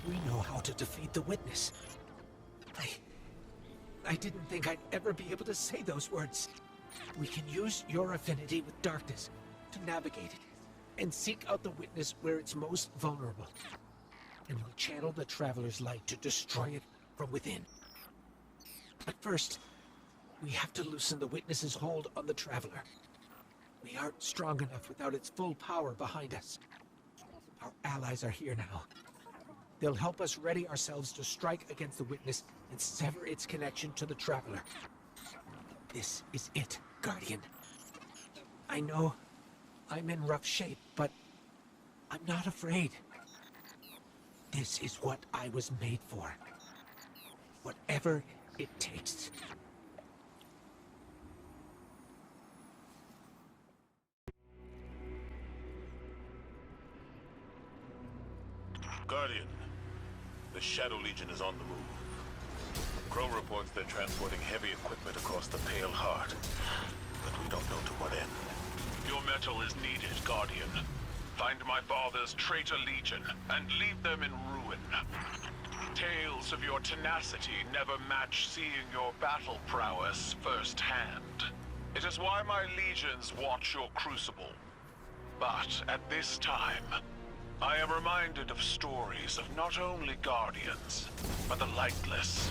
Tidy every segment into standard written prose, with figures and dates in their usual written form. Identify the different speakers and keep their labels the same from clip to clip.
Speaker 1: We know how to defeat the Witness. I didn't think I'd ever be able to say those words. We can use your affinity with darkness to navigate it and seek out the Witness where it's most vulnerable. And we'll channel the Traveler's light to destroy it from within. But first, we have to loosen the Witness's hold on the Traveler. We aren't strong enough without its full power behind us. Our allies are here now. They'll help us ready ourselves to strike against the Witness and sever its connection to the Traveler. This is it, Guardian. I know I'm in rough shape, but I'm not afraid. This is what I was made for. Whatever it takes.
Speaker 2: Guardian, the Shadow Legion is on the move. Crow reports they're transporting heavy equipment across the Pale Heart, but we don't know to what end.
Speaker 3: Your metal is needed, Guardian. Find my father's traitor legion and leave them in ruin. Tales of your tenacity never match seeing your battle prowess firsthand. It is why my legions watch your crucible. But at this time, I am reminded of stories of not only Guardians, but the Lightless,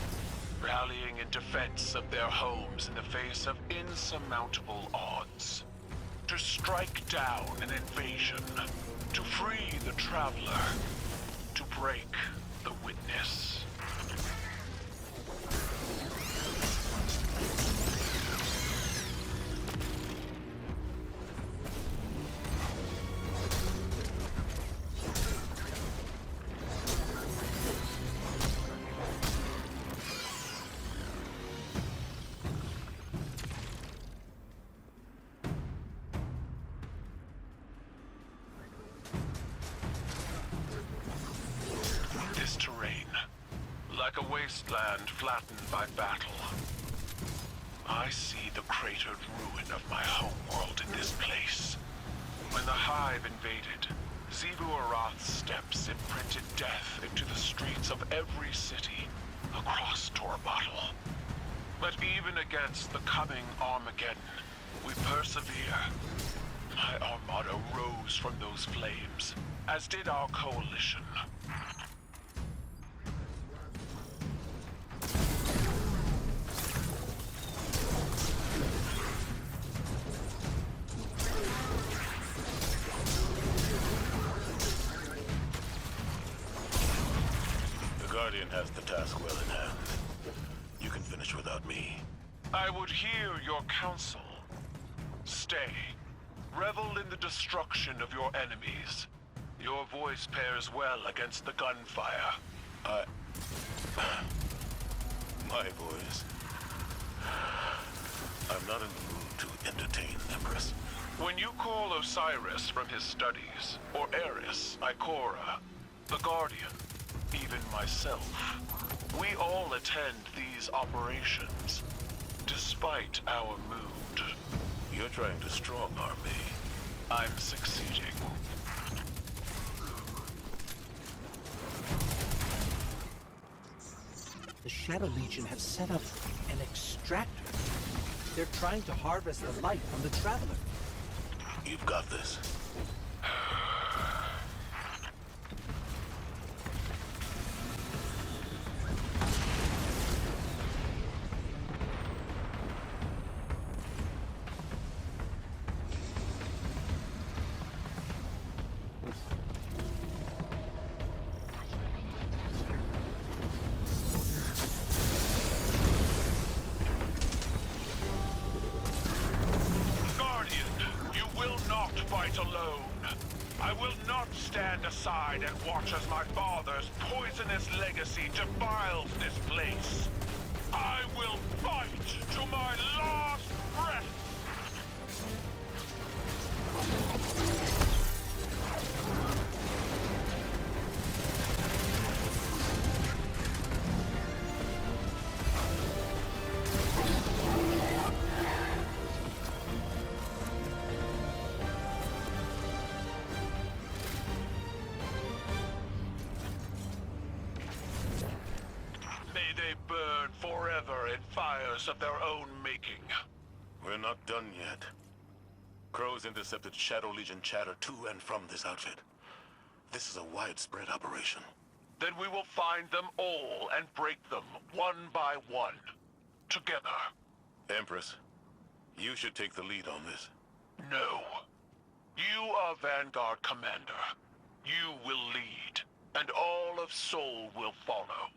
Speaker 3: rallying in defense of their homes in the face of insurmountable odds. To strike down an invasion, to free the Traveler, to break the Witness. This terrain, like a wasteland flattened by battle. I see the cratered ruin of my homeworld in this place. When the Hive invaded, Xivu Arath's steps imprinted death into the streets of every city across Torobatl. But even against the coming Armageddon, we persevere. My Armada rose from those flames, as did our coalition.
Speaker 2: The Guardian has the task well in hand. You can finish without me.
Speaker 3: I would hear your counsel. Stay. Revel in the destruction of your enemies. Your voice pairs well against the gunfire.
Speaker 2: My voice. I'm not in the mood to entertain Empress.
Speaker 3: When you call Osiris from his studies, or Eris, Ikora, the Guardian, even myself, we all attend these operations, despite our mood.
Speaker 2: You're trying to strong-arm me.
Speaker 3: I'm succeeding.
Speaker 1: The Shadow Legion have set up an extractor. They're trying to harvest the light from the Traveler.
Speaker 2: You've got this.
Speaker 3: Guardian, you will not fight alone. I will not stand aside and watch as my father's poisonous legacy defiles this place. I will fight to my last breath! forever in fires of their own making.
Speaker 2: We're not done yet. Crows intercepted Shadow Legion chatter to and from this outfit. This is a widespread operation.
Speaker 3: Then we will find them all and break them, one by one. Together.
Speaker 2: Empress, you should take the lead on this.
Speaker 3: No. You are Vanguard Commander. You will lead, and all of Sol will follow.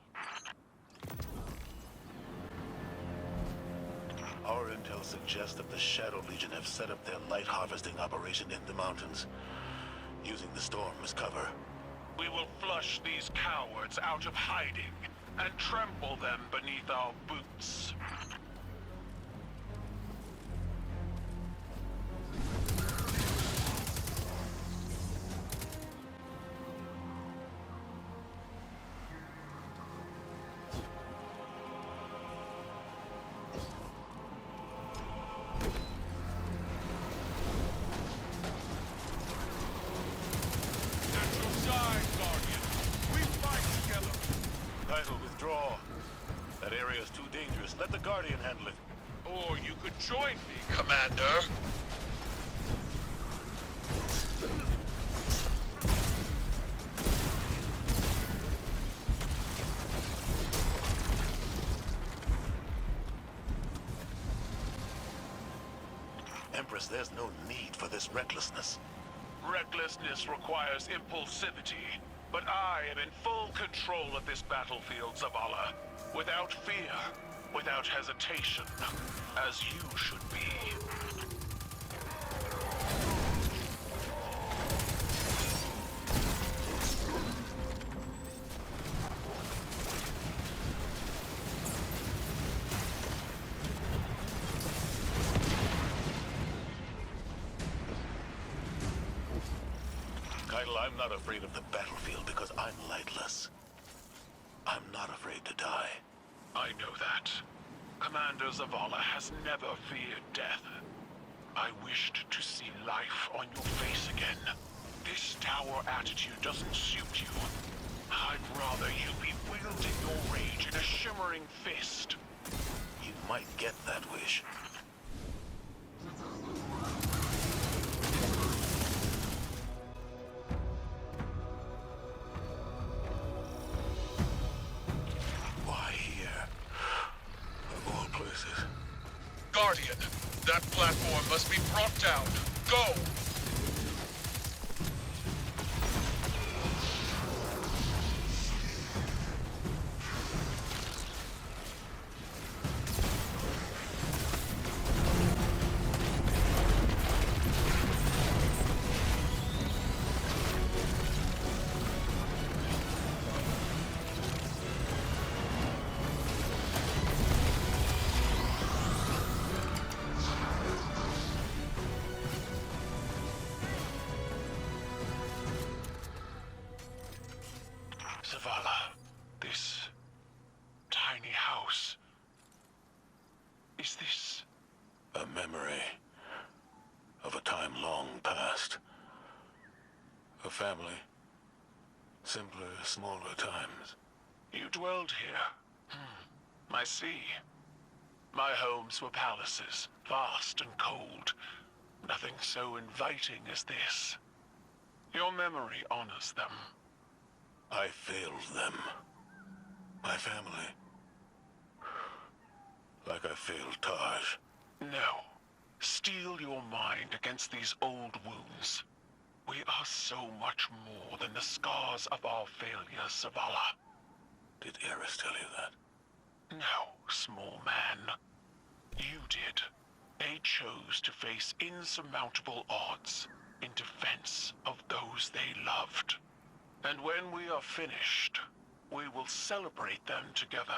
Speaker 2: Our intel suggests that the Shadow Legion have set up their light harvesting operation in the mountains, using the storm as cover.
Speaker 3: We will flush these cowards out of hiding and trample them beneath our boots.
Speaker 2: Kai'Sel, withdraw. That area is too dangerous. Let the Guardian handle it.
Speaker 3: Or you could join me, Commander.
Speaker 2: Empress, there's no need for this recklessness.
Speaker 3: Recklessness requires impulsivity, but I am in full control of this battlefield, Zavala. Without fear, without hesitation, as you should be.
Speaker 2: Kai'Sel, I'm not afraid of the battlefield because I'm lightless. I'm not afraid to die.
Speaker 3: I know that. Commander Zavala has never feared death. I wished to see life on your face again. This tower attitude doesn't suit you. I'd rather you be wielding your rage in a shimmering fist.
Speaker 2: You might get that wish.
Speaker 3: Guardian, that platform must be brought down. Go! Zavala, this tiny house. Is this
Speaker 2: a memory of a time long past? A family. Simpler, smaller times.
Speaker 3: You dwelled here. I see. My homes were palaces, vast and cold. Nothing so inviting as this. Your memory honors them.
Speaker 2: I failed them. My family. Like I failed Taj.
Speaker 3: No. Steel your mind against these old wounds. We are so much more than the scars of our failures, Zavala.
Speaker 2: Did Eris tell you that?
Speaker 3: No, small man. You did. They chose to face insurmountable odds in defense of those they loved. And when we are finished, we will celebrate them together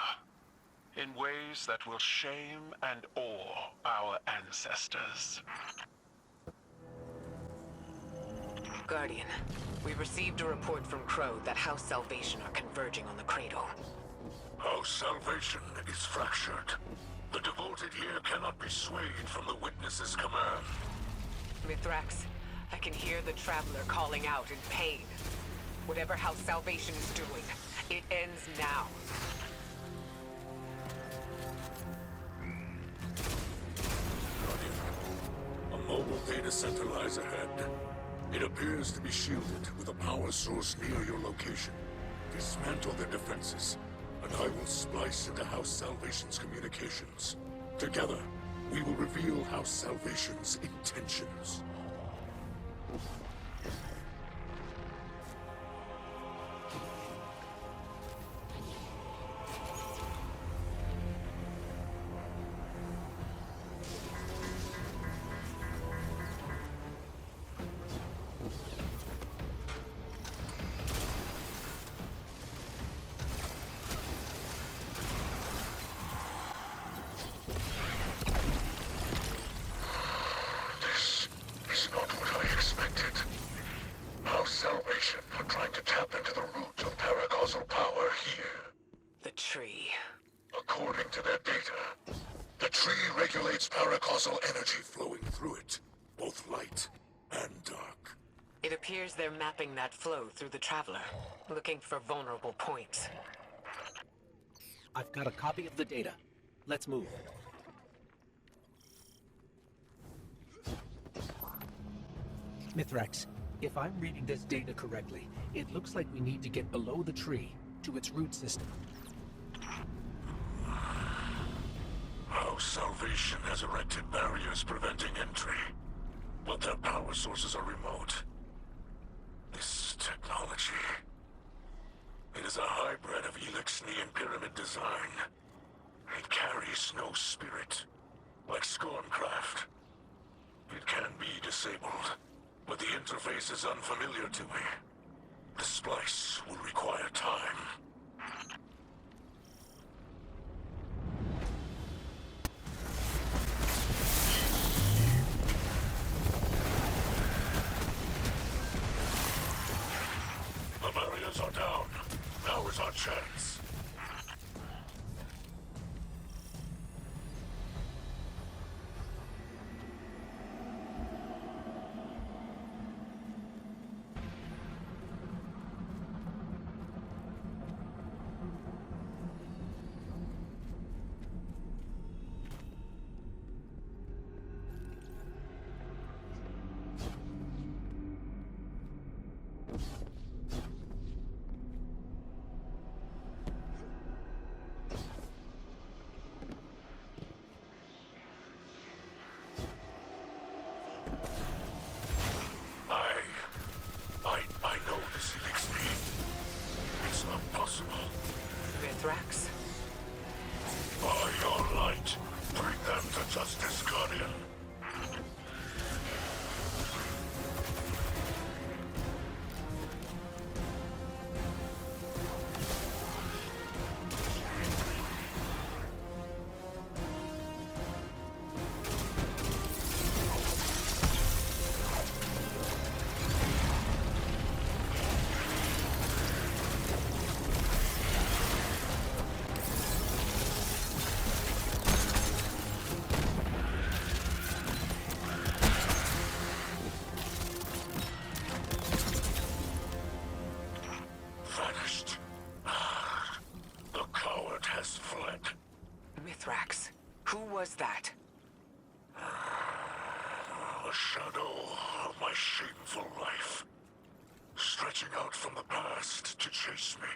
Speaker 3: in ways that will shame and awe our ancestors.
Speaker 4: Guardian, we received a report from Crow that House Salvation are converging on the Cradle.
Speaker 5: House Salvation is fractured. The devoted here cannot be swayed from the Witness's command.
Speaker 4: Mithrax, I can hear the Traveler calling out in pain. Whatever House Salvation is doing, it ends now.
Speaker 5: mobile data center lies ahead. It appears to be shielded with a power source near your location. Dismantle their defenses, and I will splice into House Salvation's communications. Together, we will reveal House Salvation's intentions. This is not what I expected. House Salvation are trying to tap into the root of paracausal power here.
Speaker 4: The tree.
Speaker 5: According to their data, the tree regulates paracausal energy flowing through it, both light and dark.
Speaker 4: It appears they're mapping that flow through the Traveler, looking for vulnerable points.
Speaker 1: I've got a copy of the data. Let's move. Mithrax, if I'm reading this data correctly, it looks like we need to get below the tree, to its root system.
Speaker 5: House Salvation has erected barriers preventing entry, but their power sources are remote. This technology... It is a hybrid of Elixni Pyramid design. It carries no spirit, like Scorncraft. It can be disabled, but the interface is unfamiliar to me. The splice will require time. The barriers are down. Now is our chance. I know this Elixni. It's not possible.
Speaker 4: Mithrax?
Speaker 5: By your light, bring them to justice, Guardian. Vanished. The coward has fled.
Speaker 4: Mithrax. Who was that?
Speaker 5: A shadow of my shameful life. Stretching out from the past to chase me.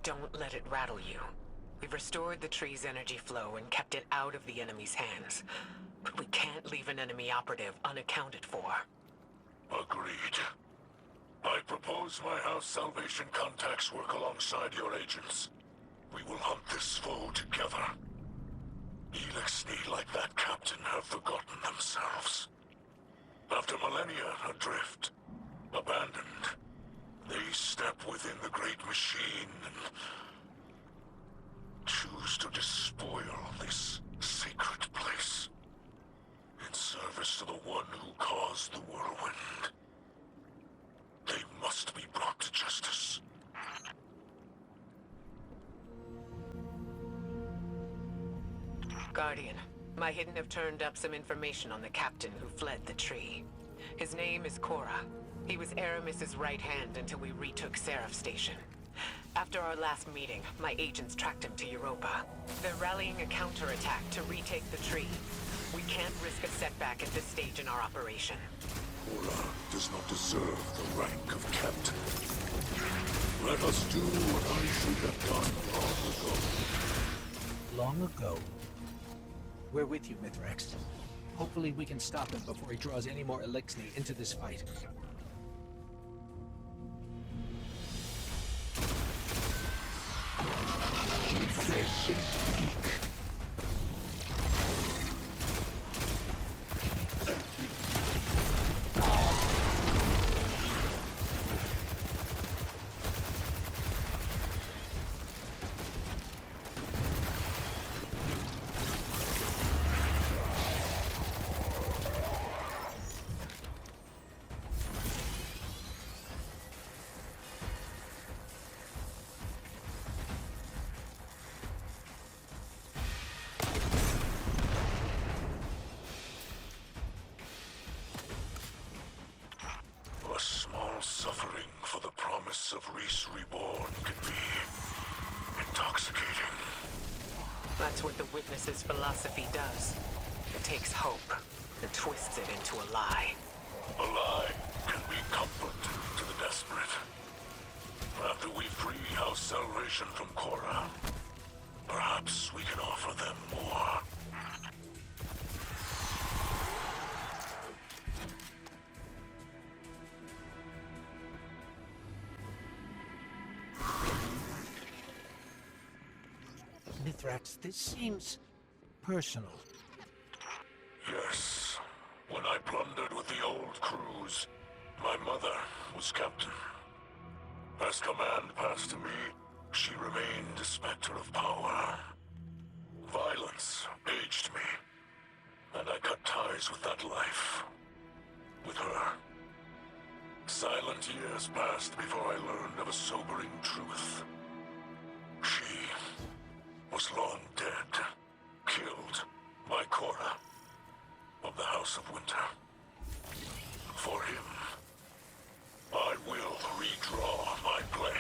Speaker 4: Don't let it rattle you. We've restored the tree's energy flow and kept it out of the enemy's hands. But we can't leave an enemy operative unaccounted for.
Speaker 5: Agreed. I propose my House Salvation contacts work alongside your agents. We will hunt this foe together. Elixni, like that captain, have forgotten themselves. After millennia adrift, abandoned, they step within the great machine and choose to despoil this sacred place in service to the one who caused the whirlwind. They must be brought to justice.
Speaker 4: Guardian, my Hidden have turned up some information on the captain who fled the tree. His name is Cora. He was Aramis's right hand until we retook Seraph Station. After our last meeting, my agents tracked him to Europa. They're rallying a counterattack to retake the tree. We can't risk a setback at this stage in our operation.
Speaker 5: Cora does not deserve the rank of captain. Let us do what I should have done long ago.
Speaker 1: Long ago. We're with you, Mithrax. Hopefully we can stop him before he draws any more Elixni into this fight.
Speaker 5: A small suffering for the promise of Reese Reborn can be intoxicating.
Speaker 4: That's what the Witness's philosophy does. It takes hope and twists it into a lie.
Speaker 5: A lie can be comfort to the desperate. After we free House Salvation from Cora, perhaps we can offer them more.
Speaker 1: Mithrax, this seems personal.
Speaker 5: Yes. When I plundered with the old crews, my mother was captain. As command passed to me, she remained a specter of power. Violence aged me, and I cut ties with that life. With her. Silent years passed before I learned of a sobering truth. She was long dead, killed by Cora of the House of Winter. For him, I will redraw my blade.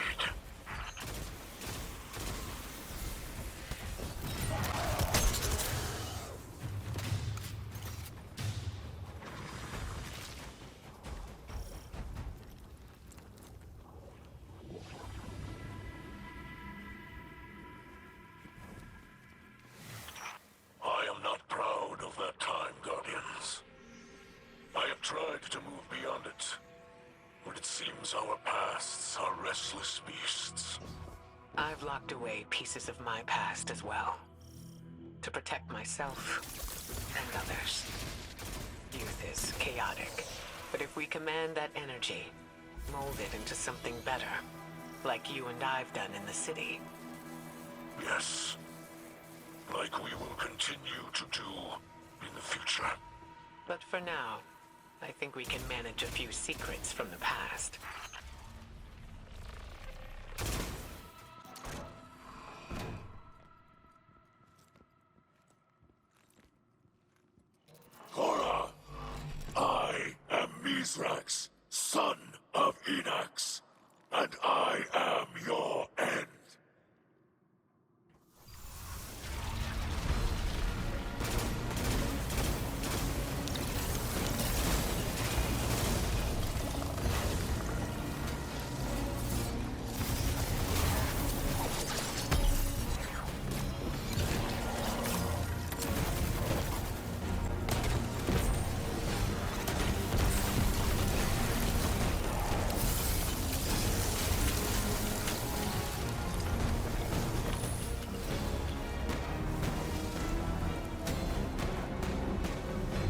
Speaker 5: I am not proud of that time, Guardians. I have tried to move beyond it, but it seems our pasts are restless beasts.
Speaker 4: I've locked away pieces of my past as well. To protect myself and others. Youth is chaotic, but if we command that energy, mold it into something better, like you and I've done in the city.
Speaker 5: Yes, like we will continue to do in the future.
Speaker 4: But for now, I think we can manage a few secrets from the past.
Speaker 5: Cora, I am Mithrax, son of Enax, and I am your end.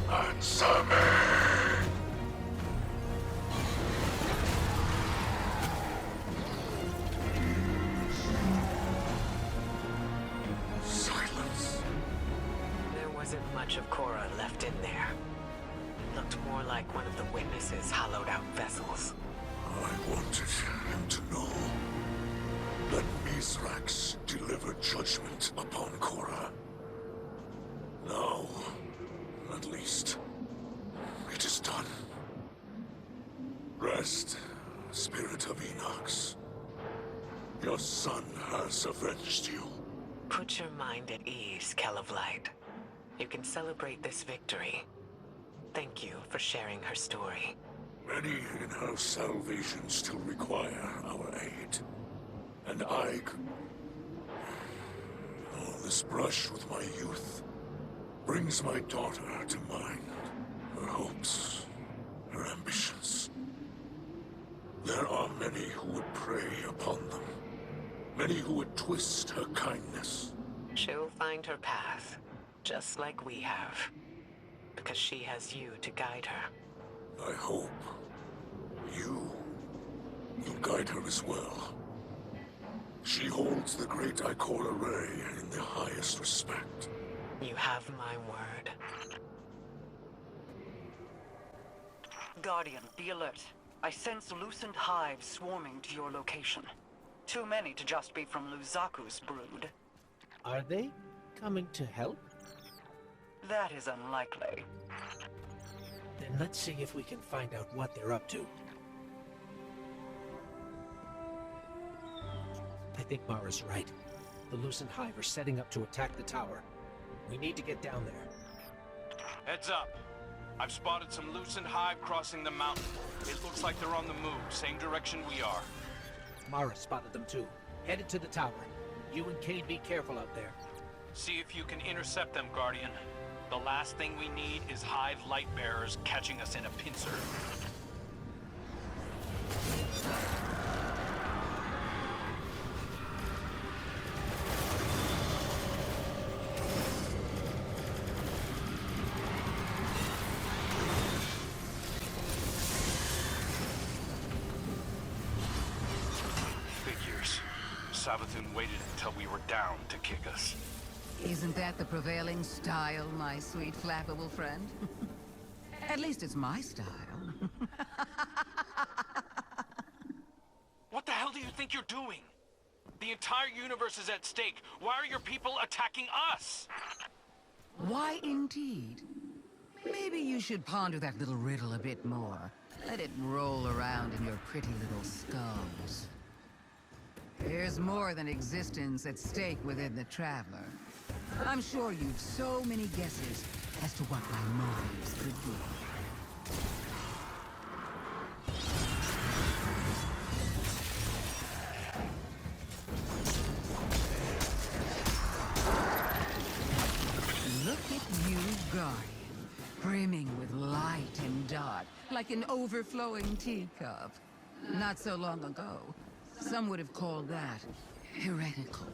Speaker 5: Answer me! Silence.
Speaker 4: There wasn't much of Cora left in there. It looked more like one of the Witness's hollowed-out vessels.
Speaker 5: I wanted him to know that Mithrax delivered judgment upon Cora. Now, at least, it is done. Rest, Spirit of Enox. Your son has avenged you.
Speaker 4: Put your mind at ease, Kell of Light. You can celebrate this victory. Thank you for sharing her story.
Speaker 5: Many in House Salvation still require our aid. And oh, this brush with my youth brings my daughter to mind. Her hopes, her ambitions. There are many who would prey upon them. Many who would twist her kindness.
Speaker 4: She'll find her path, just like we have. Because she has you to guide her.
Speaker 5: I hope you will guide her as well. She holds the great Ikora Rey in the highest respect.
Speaker 4: You have my word.
Speaker 6: Guardian, be alert. I sense loosened hives swarming to your location. Too many to just be from Luzaku's brood.
Speaker 1: Are they coming to help?
Speaker 6: That is unlikely.
Speaker 1: Then let's see if we can find out what they're up to. I think Mara's right. The Lucent Hive are setting up to attack the tower. We need to get down there.
Speaker 7: Heads up. I've spotted some Lucent Hive crossing the mountain. It looks like they're on the move, same direction we are.
Speaker 1: Mara spotted them too. Headed to the tower. You and Cade be careful out there.
Speaker 7: See if you can intercept them, Guardian. The last thing we need is Hive light bearers catching us in a pincer. Figures. Savathun waited until we were down to kick us.
Speaker 8: Isn't that the prevailing style, my sweet flappable friend? At least it's my style.
Speaker 7: What the hell do you think you're doing? The entire universe is at stake. Why are your people attacking us?
Speaker 8: Why indeed? Maybe you should ponder that little riddle a bit more. Let it roll around in your pretty little skulls. There's more than existence at stake within the Traveler. I'm sure you've so many guesses as to what my motives could be. Look at you, Guardian, brimming with light and dark, like an overflowing teacup. Not so long ago, some would have called that heretical.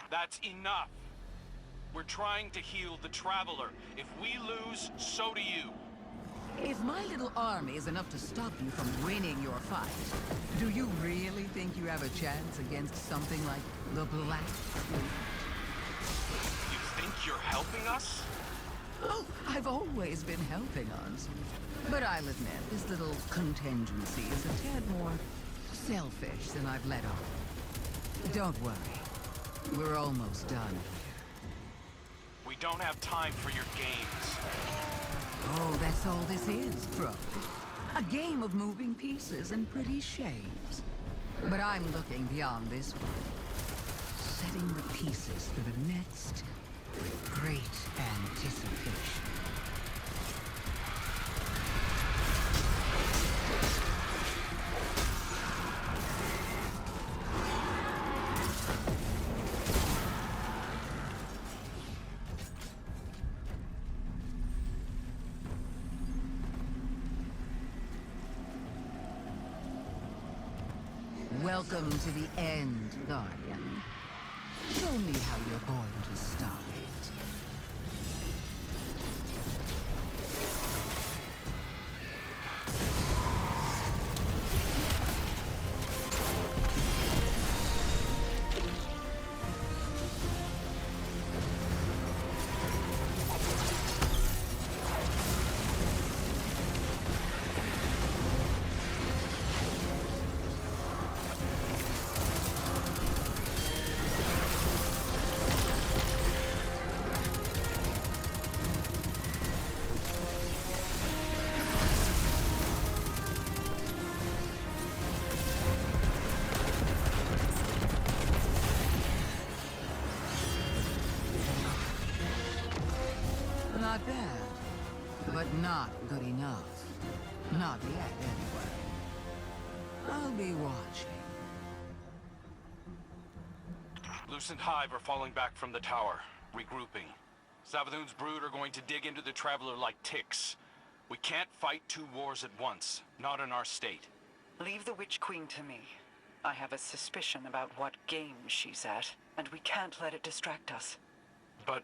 Speaker 7: That's enough. We're trying to heal the Traveler. If we lose, so do you.
Speaker 8: If my little army is enough to stop you from winning your fight, do you really think you have a chance against something like the Black Fleet?
Speaker 7: You think you're helping us?
Speaker 8: Oh, I've always been helping us. But I'll admit, this little contingency is a tad more selfish than I've let on. Don't worry. We're almost done.
Speaker 7: We don't have time for your games.
Speaker 8: Oh, that's all this is, Crow. A game of moving pieces and pretty shapes. But I'm looking beyond this one. Setting the pieces for the next with great anticipation. Welcome to the end, Guardian. Show me how you're going to stop it. Not bad, but not good enough. Not yet, anyway. I'll be watching.
Speaker 7: Lucent Hive are falling back from the tower, regrouping. Savathun's brood are going to dig into the Traveler like ticks. We can't fight two wars at once, not in our state.
Speaker 6: Leave the Witch Queen to me. I have a suspicion about what game she's at, and we can't let it distract us.
Speaker 7: But...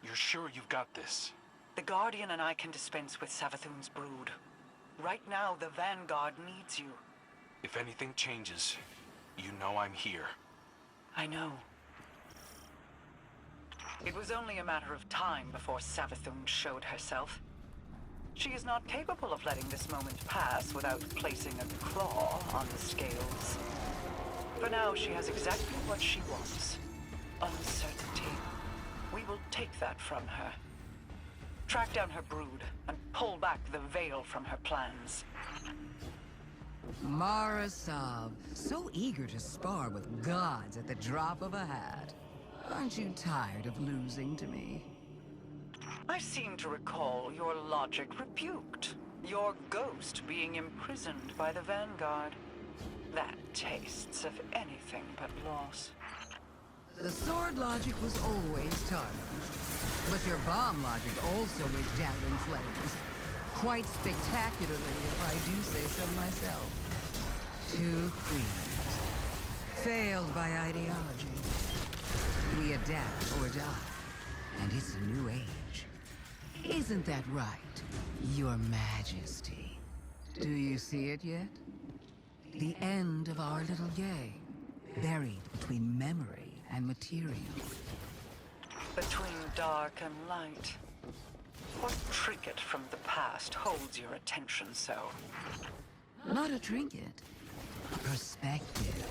Speaker 7: you're sure you've got this?
Speaker 6: The Guardian and I can dispense with Savathun's brood. Right now, the Vanguard needs you.
Speaker 7: If anything changes, you know I'm here.
Speaker 6: I know. It was only a matter of time before Savathun showed herself. She is not capable of letting this moment pass without placing a claw on the scales. For now, she has exactly what she wants. Uncertainty. We will take that from her. Track down her brood and pull back the veil from her plans.
Speaker 8: Mara Sov, so eager to spar with gods at the drop of a hat. Aren't you tired of losing to me?
Speaker 6: I seem to recall your logic rebuked. Your ghost being imprisoned by the Vanguard. That tastes of anything but loss.
Speaker 8: The sword logic was always tarnished, but your bomb logic also went down in flames. Quite spectacularly, if I do say so myself. Two queens. Failed by ideology. We adapt or die, and it's a new age. Isn't that right, Your Majesty? Do you see it yet? The end of our little game, buried between memory and material.
Speaker 6: Between dark and light. What trinket from the past holds your attention so?
Speaker 8: Not a trinket, a perspective.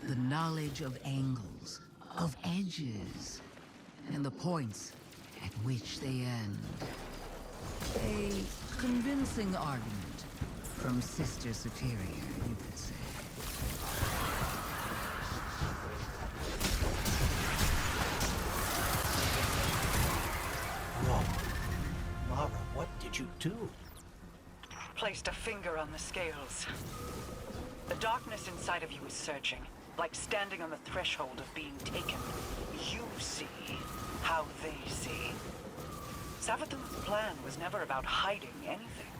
Speaker 8: The knowledge of angles, of edges, and the points at which they end. A convincing argument from Sister Superior, you could say.
Speaker 1: Whoa. Mara, what did you do?
Speaker 6: Placed a finger on the scales. The darkness inside of you is surging, like standing on the threshold of being taken. You see how they see. Savathun's plan was never about hiding anything,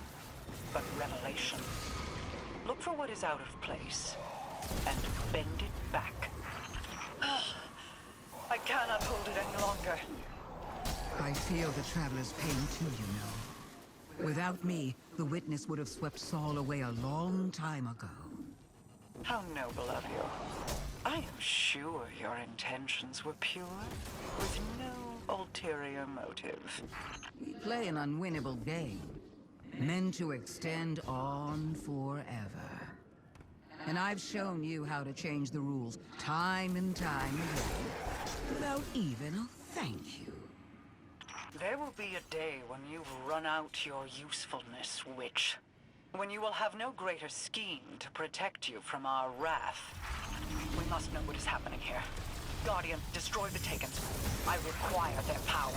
Speaker 6: but revelation. Look for what is out of place, and bend it back. I cannot hold it any longer.
Speaker 8: I feel the Traveler's pain too, you know. Without me, the Witness would have swept Saul away a long time ago.
Speaker 6: How noble of you. I am sure your intentions were pure, with no ulterior motive.
Speaker 8: We play an unwinnable game, meant to extend on forever. And I've shown you how to change the rules time and time again, without even a thank you.
Speaker 6: There will be a day when you've run out your usefulness, Witch. When you will have no greater scheme to protect you from our wrath. We must know what is happening here. Guardian, destroy the Takens. I require their power.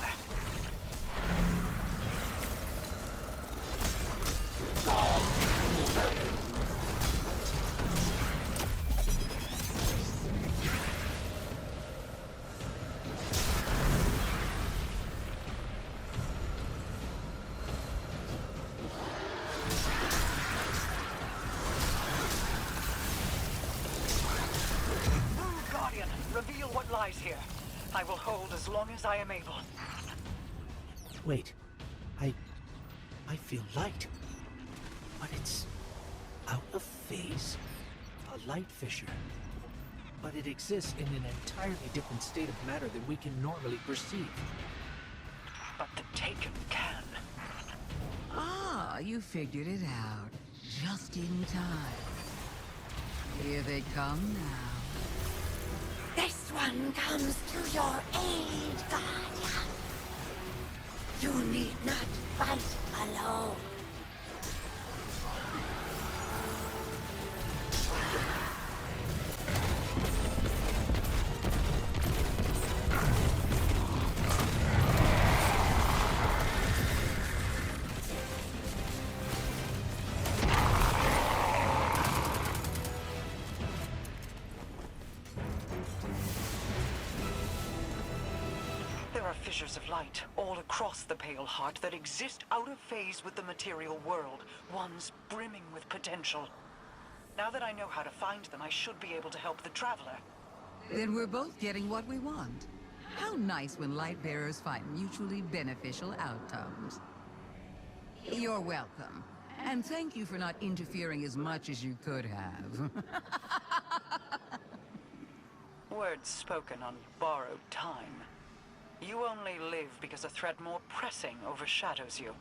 Speaker 6: Reveal what lies here. I will hold as long as I am able.
Speaker 1: Wait. I feel light. But it's out of phase. A light fissure. But it exists in an entirely different state of matter than we can normally perceive.
Speaker 6: But the Taken can.
Speaker 8: Ah, you figured it out. Just in time. Here they come now.
Speaker 9: This one comes to your aid, Guardian. You need not fight alone.
Speaker 6: are fissures of light all across the Pale Heart that exist out of phase with the material world, ones brimming with potential. Now that I know how to find them, I should be able to help the Traveler.
Speaker 8: Then we're both getting what we want. How nice when light bearers find mutually beneficial outcomes. You're welcome. And thank you for not interfering as much as you could have.
Speaker 6: Words spoken on borrowed time. You only live because a threat more pressing overshadows you.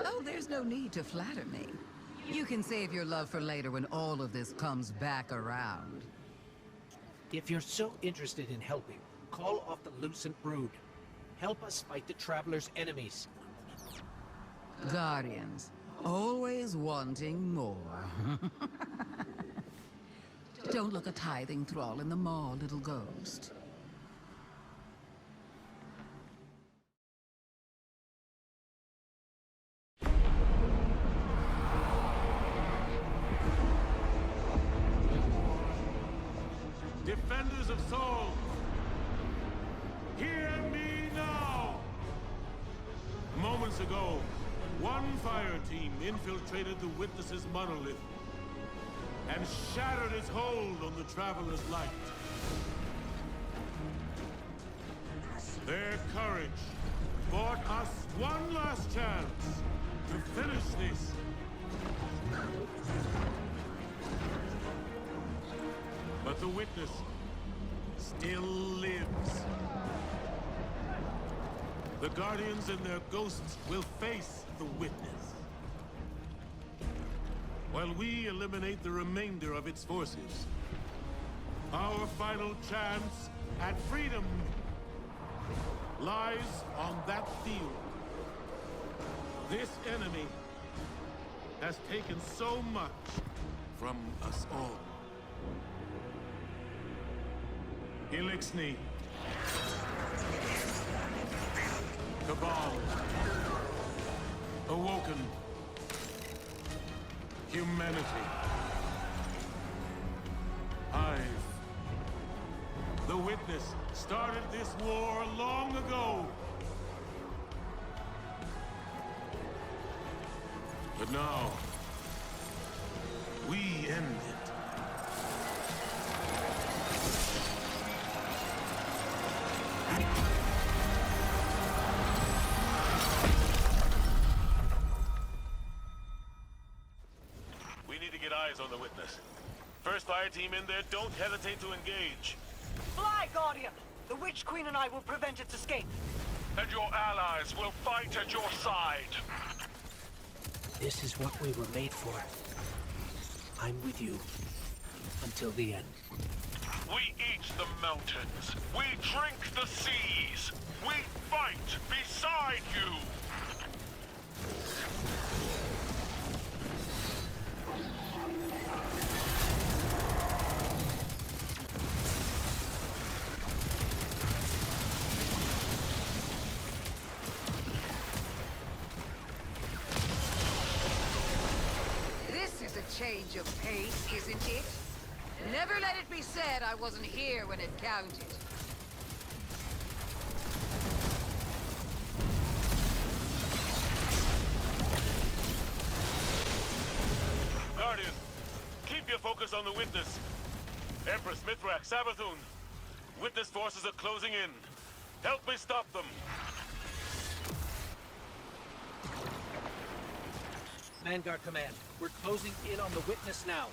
Speaker 8: Oh, there's no need to flatter me. You can save your love for later when all of this comes back around.
Speaker 1: If you're so interested in helping, call off the Lucent Brood. Help us fight the Traveler's enemies.
Speaker 8: Guardians, always wanting more. Don't look a tithing thrall in the maw, little ghost.
Speaker 10: Defenders of Sol, hear me now! Moments ago, one fire team infiltrated the Witness's monolith and shattered its hold on the Traveler's light. Their courage bought us one last chance to finish this. But the Witness still lives. The Guardians and their ghosts will face the Witness, while we eliminate the remainder of its forces. Our final chance at freedom lies on that field. This enemy has taken so much from us all. Elixni, Cabal, Awoken, humanity, Hive. The Witness started this war long ago. But now, we end it.
Speaker 2: We need to get eyes on the Witness. First fire team in there, don't hesitate to engage.
Speaker 6: Fly, Guardian! The Witch Queen and I will prevent its escape.
Speaker 3: And your allies will fight at your side.
Speaker 1: This is what we were made for. I'm with you. Until the end.
Speaker 3: We eat the mountains. We drink the seas. We fight beside you.
Speaker 8: This is a change of pace, isn't it? Never let it be said I wasn't here when it counted.
Speaker 2: Guardian, keep your focus on the Witness. Empress, Mithrak, Savathun. Witness forces are closing in. Help me stop them.
Speaker 1: Vanguard Command, we're closing in on the Witness now.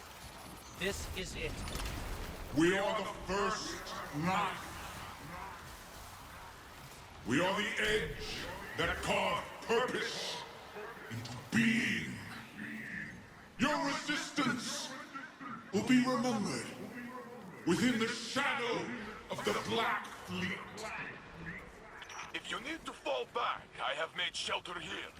Speaker 1: This is it.
Speaker 5: We are the first knife. We are the edge that carved purpose into being. Your resistance will be remembered within the shadow of the Black Fleet.
Speaker 3: If you need to fall back, I have made shelter here.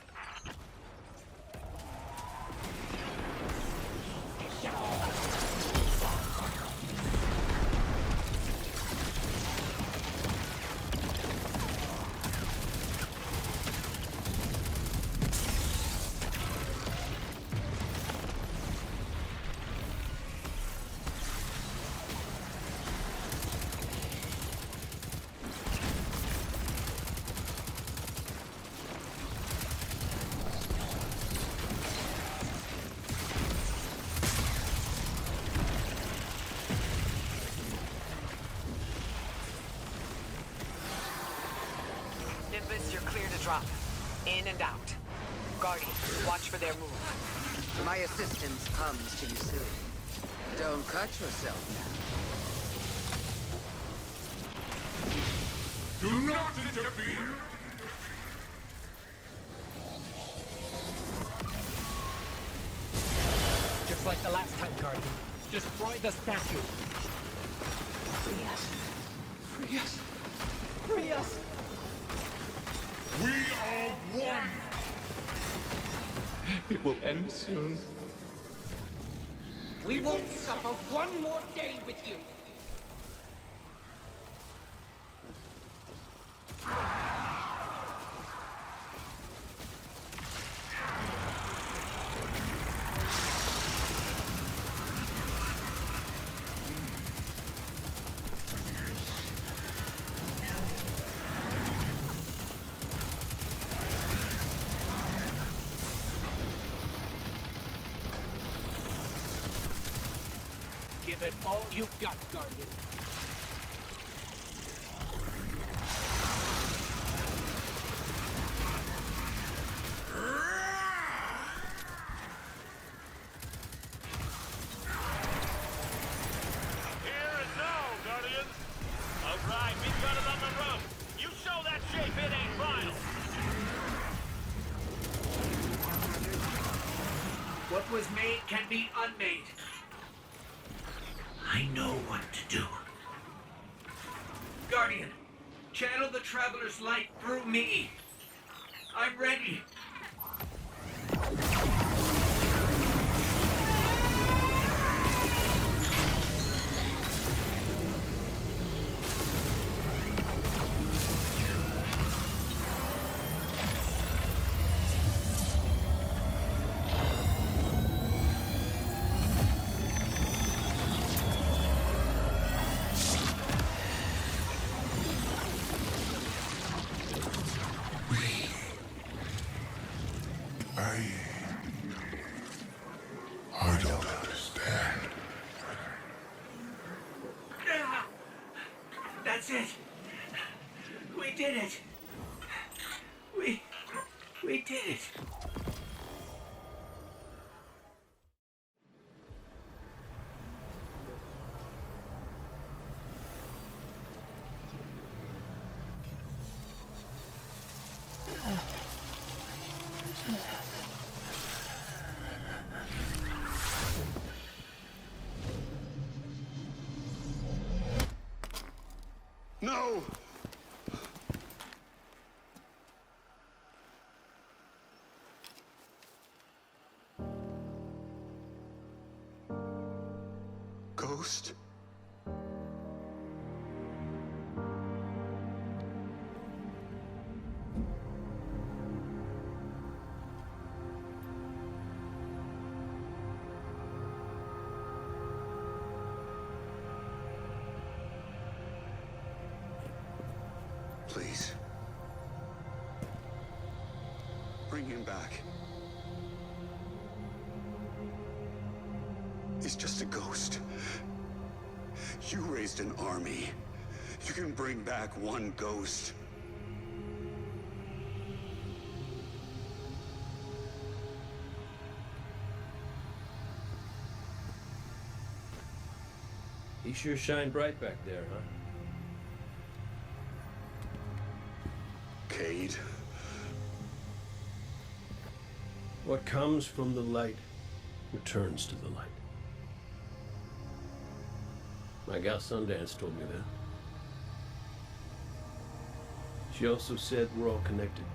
Speaker 4: drop. In and out. Guardian, watch for their move.
Speaker 8: My assistance comes to you soon. Don't cut yourself now.
Speaker 5: Do not interfere!
Speaker 1: Just like the last time, Guardian. Destroy the statue. Free us. Free us. Free us.
Speaker 5: We are one!
Speaker 1: It will end soon. We won't suffer one more day with you. Give it all you've got, Guardian.
Speaker 3: Here and now, Guardians! Alright, we've got it on the run! You show that shape, it ain't final!
Speaker 1: What was made can be unmade. I know what to do. Guardian, channel the Traveler's light through me. I'm ready.
Speaker 5: I don't understand.
Speaker 1: That's it. We did it. We did it.
Speaker 5: No! Ghost? Please. Bring him back. He's just a ghost. You raised an army. You can bring back one ghost.
Speaker 11: He sure shined bright back there, huh?
Speaker 5: Cade.
Speaker 11: What comes from the light returns to the light. My gal Sundance told me that. She also said we're all connected.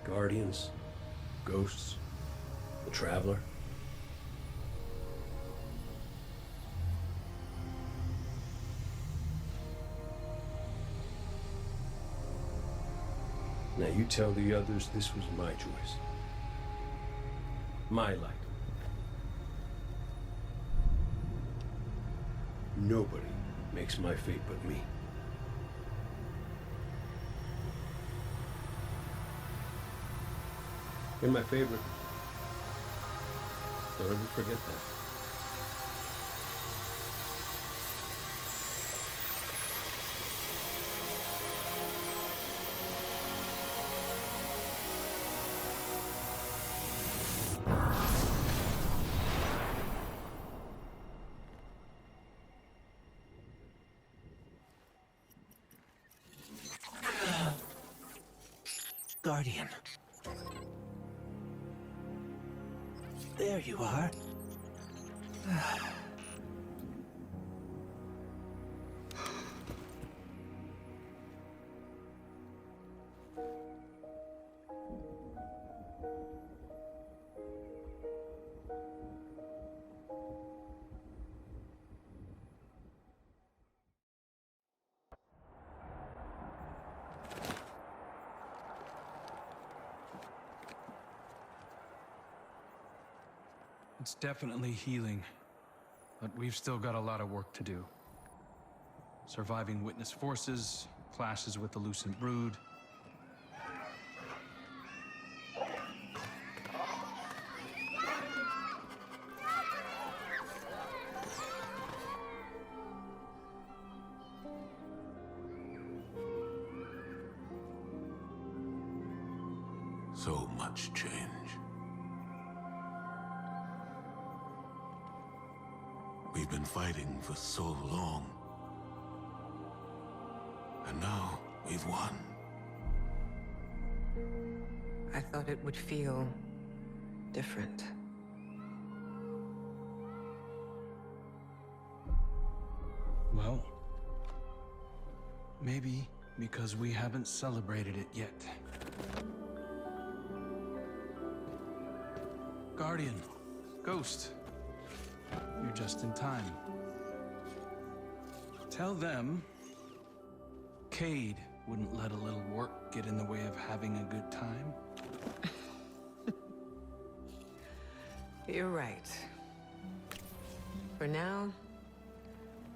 Speaker 11: Guardians, ghosts, the Traveler. Now you tell the others this was my choice. My light. Nobody makes my fate but me. You're my favorite. Don't ever forget that.
Speaker 1: Guardian. There you are.
Speaker 7: It's definitely healing, but we've still got a lot of work to do. Surviving witness forces, clashes with the Lucent Brood.
Speaker 5: So much change. We've been fighting for so long. And now, we've won.
Speaker 4: I thought it would feel different.
Speaker 7: Well, maybe because we haven't celebrated it yet. Guardian, Ghost, you're just in time. Tell them Cayde wouldn't let a little work get in the way of having a good time.
Speaker 4: You're right. For now,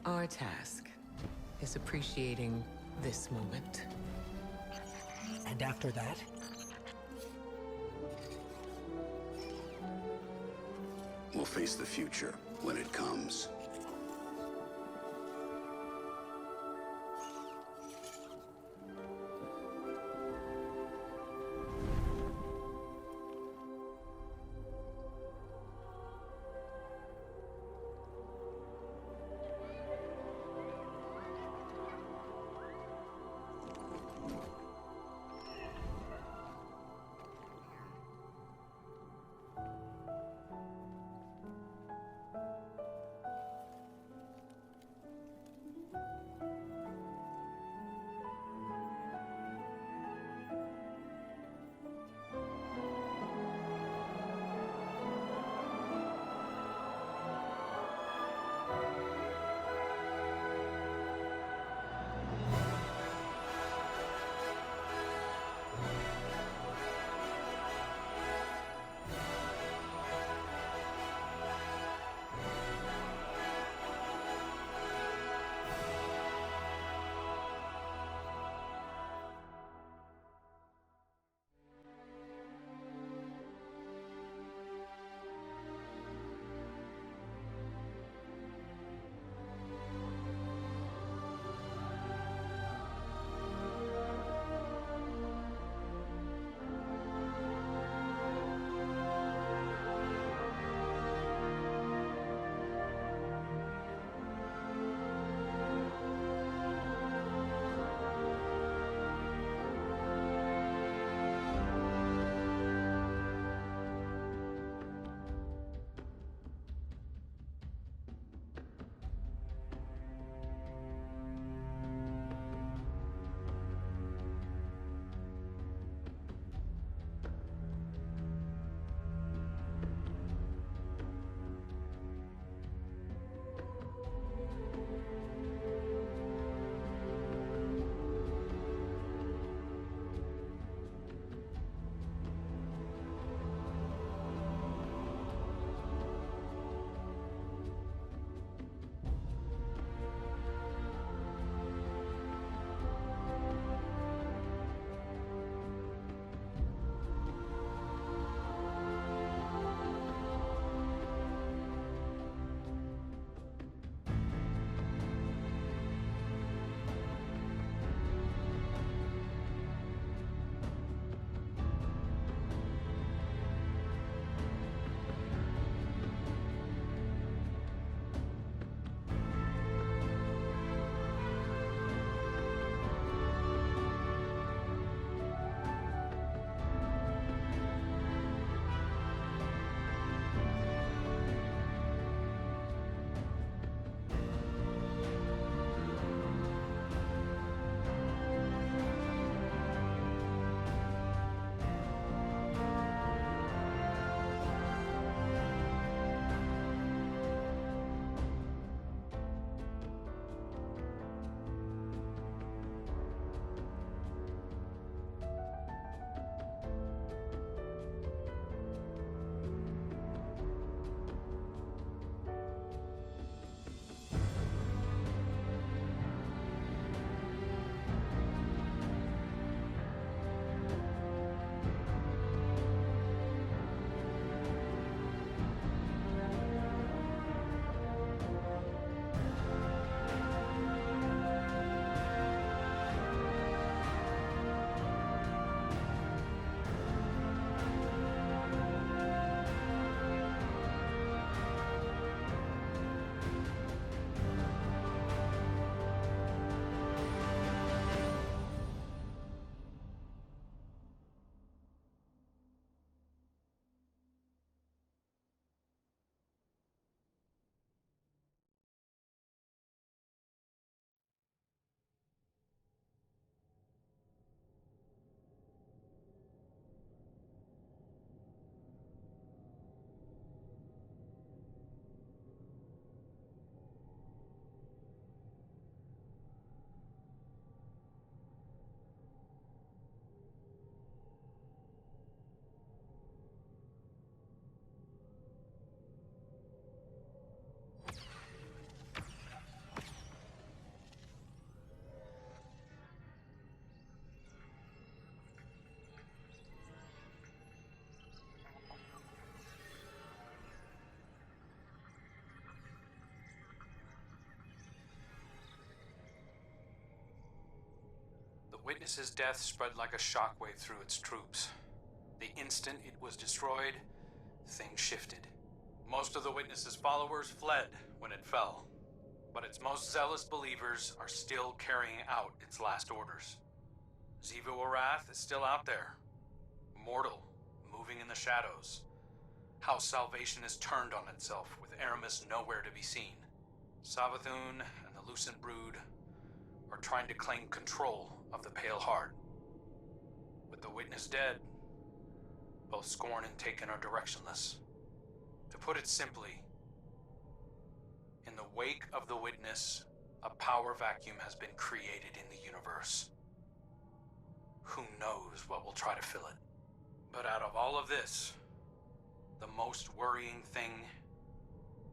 Speaker 4: our task is appreciating this moment.
Speaker 1: And after that,
Speaker 12: we'll face the future when it comes.
Speaker 7: Witness's death spread like a shockwave through its troops. The instant it was destroyed, things shifted. Most of the Witness's followers fled when it fell, but its most zealous believers are still carrying out its last orders. Xivu Arath is still out there, mortal, moving in the shadows. House Salvation has turned on itself, with Aramis nowhere to be seen. Savathun and the Lucent Brood are trying to claim control of the Pale Heart. With the Witness dead, both Scorn and Taken are directionless. To put it simply, in the wake of the Witness, a power vacuum has been created in the universe. Who knows what will try to fill it? But out of all of this, the most worrying thing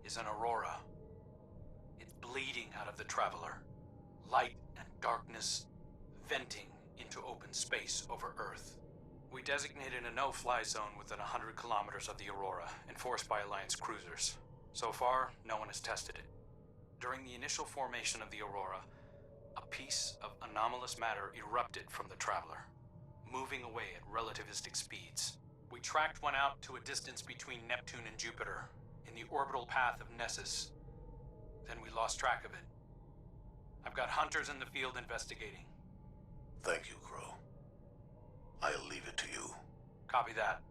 Speaker 7: is an aurora. It's bleeding out of the Traveler. Light and darkness venting into open space over Earth. We designated a no-fly zone within 100 kilometers of the aurora, enforced by Alliance cruisers. So far, no one has tested it. During the initial formation of the aurora, a piece of anomalous matter erupted from the Traveler, moving away at relativistic speeds. We tracked one out to a distance between Neptune and Jupiter, in the orbital path of Nessus. Then we lost track of it. I've got hunters in the field investigating.
Speaker 2: Thank you, Crow. I'll leave it to you.
Speaker 7: Copy that.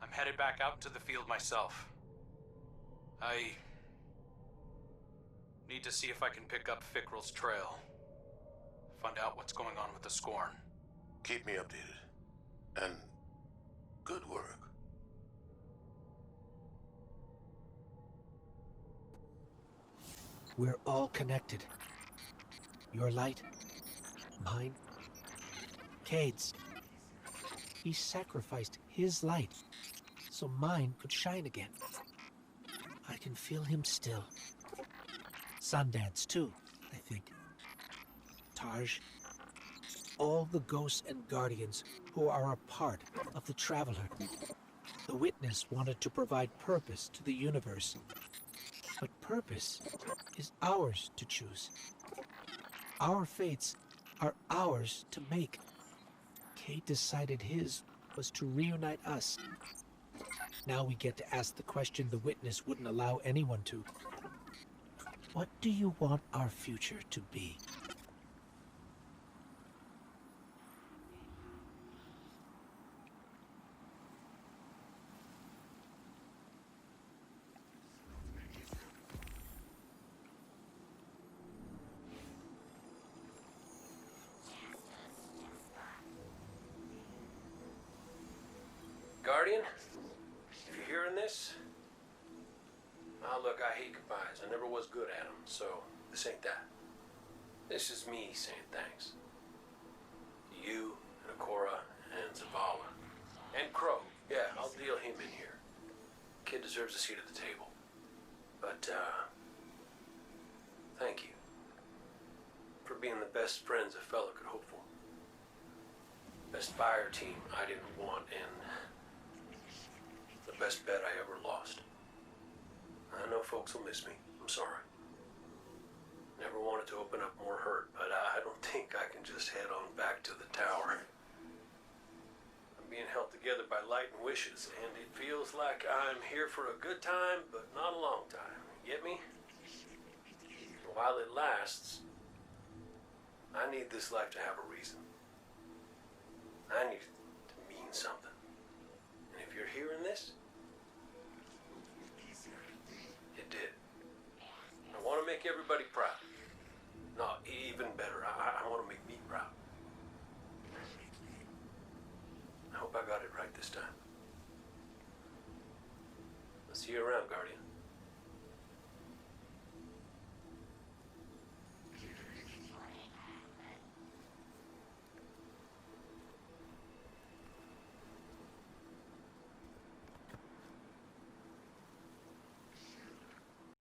Speaker 7: I'm headed back out into the field myself. I need to see if I can pick up Fickrell's trail. Find out what's going on with the Scorn.
Speaker 2: Keep me updated. And good work.
Speaker 1: We're all connected. Your light, mine, Cade's. He sacrificed his light so mine could shine again. I can feel him still. Sundance too, I think. Taj. All the ghosts and guardians who are a part of the Traveler. The Witness wanted to provide purpose to the universe. But purpose is ours to choose. Our fates are ours to make. Cade decided his was to reunite us. Now we get to ask the question the Witness wouldn't allow anyone to. What do you want our future to be?
Speaker 11: Guardian, if you're hearing this, look, I hate goodbyes. I never was good at them, so this ain't that. This is me saying thanks. To you, and Ikora, and Zavala. And Crow. Yeah, I'll deal him in here. Kid deserves a seat at the table. But, thank you. For being the best friends a fella could hope for. Best fire team I didn't want, and the best bet I ever lost. I know folks will miss me. I'm sorry. Never wanted to open up more hurt, but I don't think I can just head on back to the tower. I'm being held together by light and wishes, and it feels like I'm here for a good time, but not a long time. Get me? While it lasts, I need this life to have a reason. I need it to mean something. And if you're hearing this, it did. I want to make everybody proud. No, even better, I want to make me proud. I hope I got it right this time. I'll see you around, Guardian.